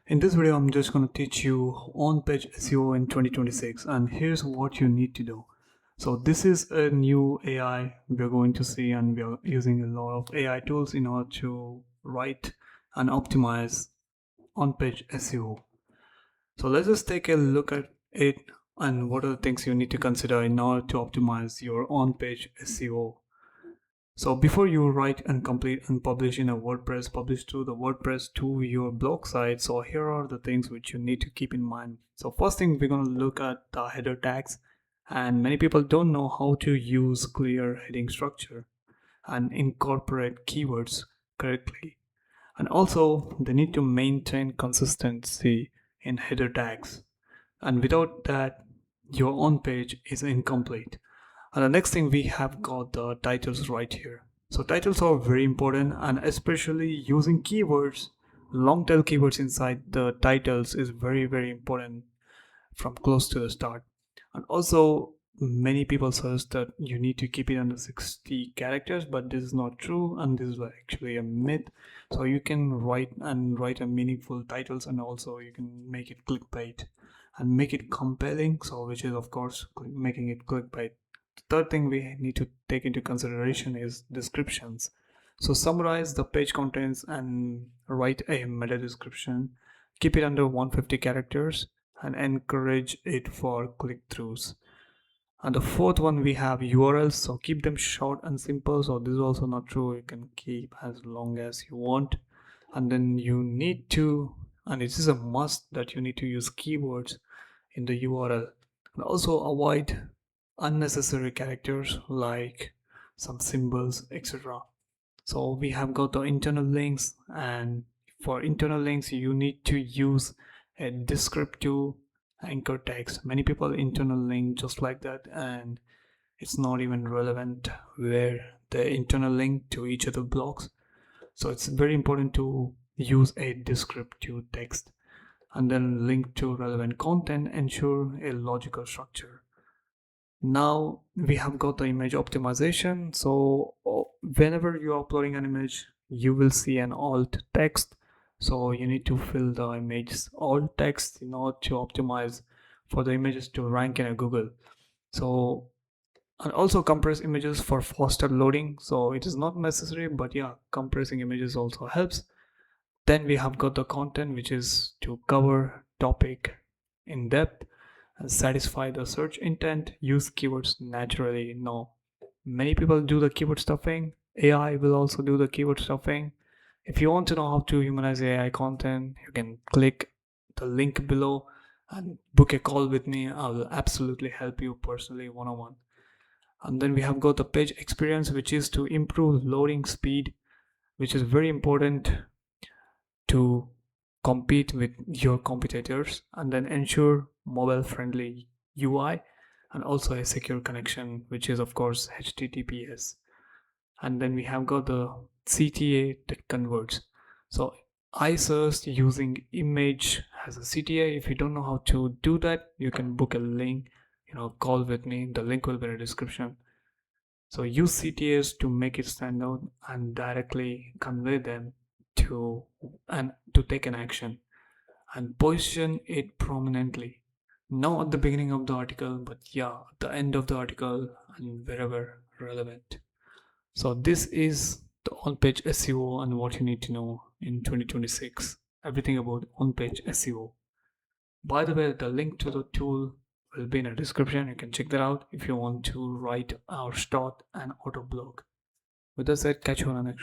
In this video, I'm just going to teach you on-page SEO in 2026, and here's what you need to do. So this is a new AI we're going to see, and we're using a lot of AI tools in order to write and optimize on-page SEO. So let's just take a look at it and what are the things you need to consider in order to optimize your on-page SEO. So before you write and complete and publish in a WordPress, publish to the WordPress to your blog site. So here are the things which you need to keep in mind. So first thing, we're going to look at the header tags, and many people don't know how to use clear heading structure and incorporate keywords correctly. And also they need to maintain consistency in header tags. And without that, your own page is incomplete. And the next thing, we have got the titles right here. So titles are very important, and especially using keywords, long tail keywords inside the titles is very important from close to the start. And also many people suggest that you need to keep it under 60 characters, but this is not true, and this is actually a myth. So you can write a meaningful titles, and also you can make it clickbait and make it compelling, so which is of course making it clickbait. The third thing we need to take into consideration is descriptions. So summarize the page contents and write a meta description. Keep it under 150 characters and encourage it for click-throughs. And the fourth one, we have URLs, so keep them short and simple. So this is also not true, you can keep as long as you want. And then you need to, and it is a must, that you need to use keywords in the URL, and also avoid unnecessary characters like some symbols, etc. So we have got the internal links, and for internal links you need to use a descriptive anchor text. Many people internal link just like that, and it's not even relevant where the internal link to each of the blocks. So it's very important to use a descriptive text, and then link to relevant content, ensure a logical structure. Now we have got the image optimization. So whenever you're uploading an image, you will see an alt text. So you need to fill the image's alt text in order to optimize for the images to rank in a Google. So, and also compress images for faster loading. So it is not necessary, but yeah, compressing images also helps. Then we have got the content, which is to cover topic in depth and satisfy the search intent, use keywords naturally. No, many people do the keyword stuffing. AI will also do the keyword stuffing. If you want to know how to humanize AI content, you can click the link below and book a call with me. I will absolutely help you personally one-on-one. And then we have got the page experience, which is to improve loading speed, which is very important to compete with your competitors, and then ensure mobile friendly UI and also a secure connection, which is of course HTTPS. And then we have got the CTA that converts. So I suggest using image as a CTA. If you don't know how to do that, you can book a link, call with me. The link will be in the description. So use CTAs to make it stand out and directly convey them to take an action, and position it prominently, not at the beginning of the article, but yeah, at the end of the article and wherever relevant. So this is the on-page SEO and what you need to know in 2026, everything about on-page SEO. By the way, the link to the tool will be in the description. You can check that out if you want to write or start an auto blog. With that said, catch you on the next